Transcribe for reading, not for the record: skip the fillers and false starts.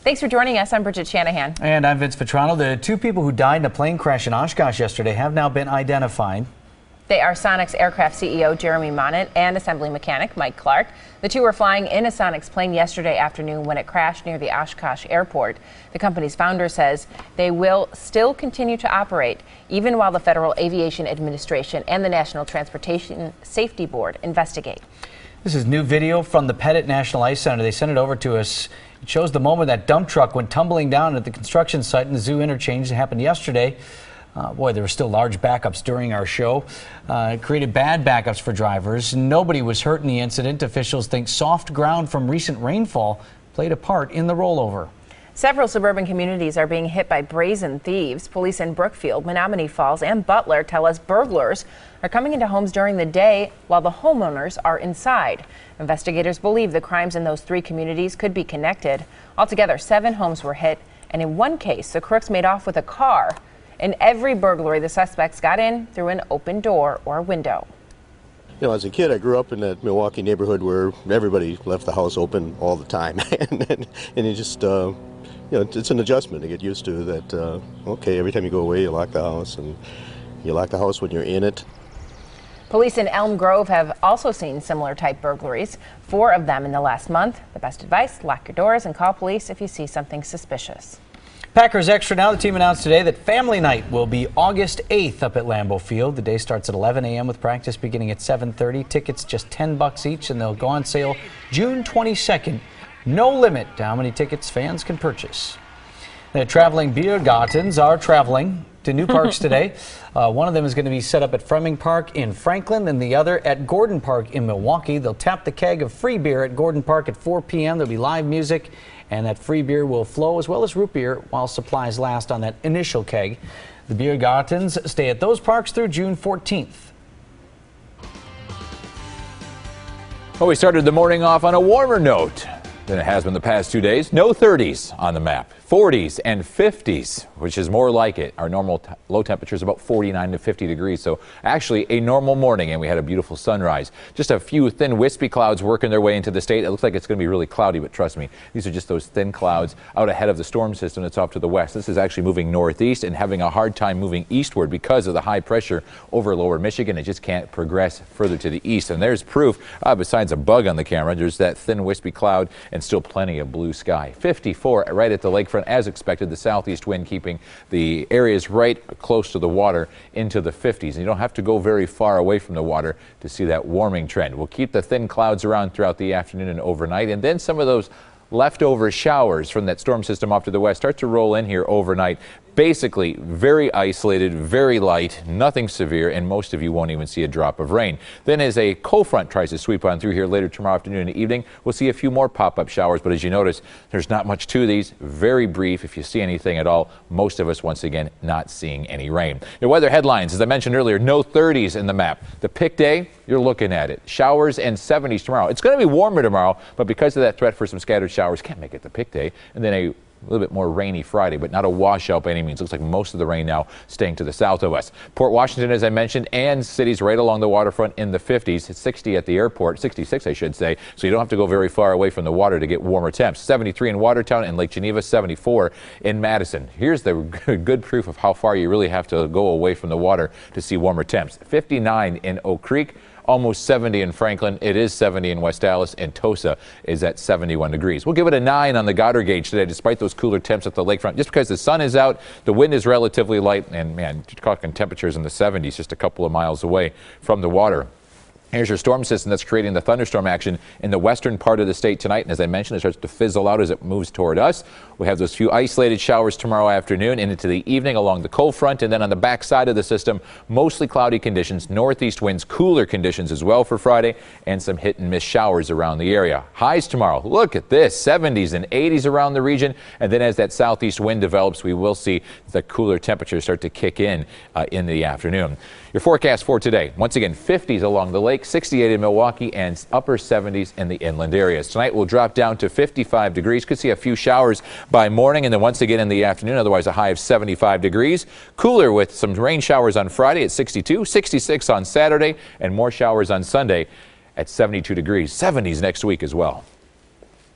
Thanks for joining us. I'm Bridget Shanahan. And I'm Vince Petrano. The two people who died in a plane crash in Oshkosh yesterday have now been identified. They are Sonic's aircraft CEO Jeremy Monnet and assembly mechanic Mike Clark. The two were flying in a Sonic's plane yesterday afternoon when it crashed near the Oshkosh airport. The company's founder says they will still continue to operate even while the Federal Aviation Administration and the National Transportation Safety Board investigate. This is new video from the Pettit National Ice Center. They sent it over to us. It shows the moment that dump truck went tumbling down at the construction site in the zoo interchange. It happened yesterday. Boy, there were still large backups during our show. It created bad backups for drivers. Nobody was hurt in the incident. Officials think soft ground from recent rainfall played a part in the rollover. Several suburban communities are being hit by brazen thieves. Police in Brookfield, Menominee Falls, and Butler tell us burglars are coming into homes during the day while the homeowners are inside. Investigators believe the crimes in those three communities could be connected. Altogether, 7 homes were hit, and in one case, the crooks made off with a car. In every burglary, the suspects got in through an open door or window. You know, as a kid, I grew up in that Milwaukee neighborhood where everybody left the house open all the time, and you just, you know, it's an adjustment to get used to. That okay, every time you go away, you lock the house, and you lock the house when you're in it. Police in Elm Grove have also seen similar type burglaries, 4 of them in the last month. The best advice: lock your doors and call police if you see something suspicious. Packers Extra now. The team announced today that Family Night will be August 8th up at Lambeau Field. The day starts at 11 a.m. with practice beginning at 7:30. Tickets just $10 each, and they'll go on sale June 22nd. No limit to how many tickets fans can purchase. The traveling beer gardens are traveling to new parks today. One of them is going to be set up at Fleming Park in Franklin, and the other at Gordon Park in Milwaukee. They'll tap the keg of free beer at Gordon Park at 4 p.m. There'll be live music, and that free beer will flow as well as root beer while supplies last on that initial keg. The beer gardens stay at those parks through June 14th. Well, we started the morning off on a warmer note than it has been the past 2 days. No 30s on the map. 40s and 50s, which is more like it. Our normal low temperature is about 49 to 50 degrees, so actually a normal morning, and we had a beautiful sunrise. Just a few thin wispy clouds working their way into the state. It looks like it's going to be really cloudy, but trust me, these are just those thin clouds out ahead of the storm system that's off to the west. This is actually moving northeast and having a hard time moving eastward because of the high pressure over lower Michigan. It just can't progress further to the east, and there's proof, besides a bug on the camera, there's that thin wispy cloud and still plenty of blue sky. 54 right at the lakefront. As expected, the southeast wind keeping the areas right close to the water into the 50s. And you don't have to go very far away from the water to see that warming trend. We'll keep the thin clouds around throughout the afternoon and overnight, and then some of those leftover showers from that storm system off to the west start to roll in here overnight. Basically very isolated, very light, nothing severe, and most of you won't even see a drop of rain. Then as a cold front tries to sweep on through here later tomorrow afternoon and evening, we'll see a few more pop-up showers, but as you notice, there's not much to these. Very brief. If you see anything at all, most of us, once again, not seeing any rain. Your weather headlines, as I mentioned earlier, no 30s in the map. The pick day, you're looking at it. Showers and 70s tomorrow. It's going to be warmer tomorrow, but because of that threat for some scattered showers, can't make it the pick day. And then a little bit more rainy Friday, but not a washout by any means. Looks like most of the rain now staying to the south of us. Port Washington, as I mentioned, and cities right along the waterfront in the 50s. It's 60 at the airport, 66 I should say, so you don't have to go very far away from the water to get warmer temps. 73 in Watertown and Lake Geneva, 74 in Madison. Here's the good proof of how far you really have to go away from the water to see warmer temps. 59 in Oak Creek. Almost 70 in Franklin. It is 70 in West Dallas, and Tosa is at 71 degrees. We'll give it a 9 on the Goddard gauge today, despite those cooler temps at the lakefront. Just because the sun is out, the wind is relatively light, and man, you're talking temperatures in the 70s just a couple of miles away from the water. Here's your storm system that's creating the thunderstorm action in the western part of the state tonight. And as I mentioned, it starts to fizzle out as it moves toward us. We have those few isolated showers tomorrow afternoon and into the evening along the cold front. And then on the back side of the system, mostly cloudy conditions, northeast winds, cooler conditions as well for Friday, and some hit and miss showers around the area. Highs tomorrow, look at this, 70s and 80s around the region. And then as that southeast wind develops, we will see the cooler temperatures start to kick in the afternoon. Your forecast for today, once again, 50s along the lake, 68 in Milwaukee, and upper 70s in the inland areas. Tonight we'll drop down to 55 degrees. Could see a few showers by morning and then once again in the afternoon, otherwise a high of 75 degrees. Cooler with some rain showers on Friday at 62, 66 on Saturday, and more showers on Sunday at 72 degrees. 70s next week as well.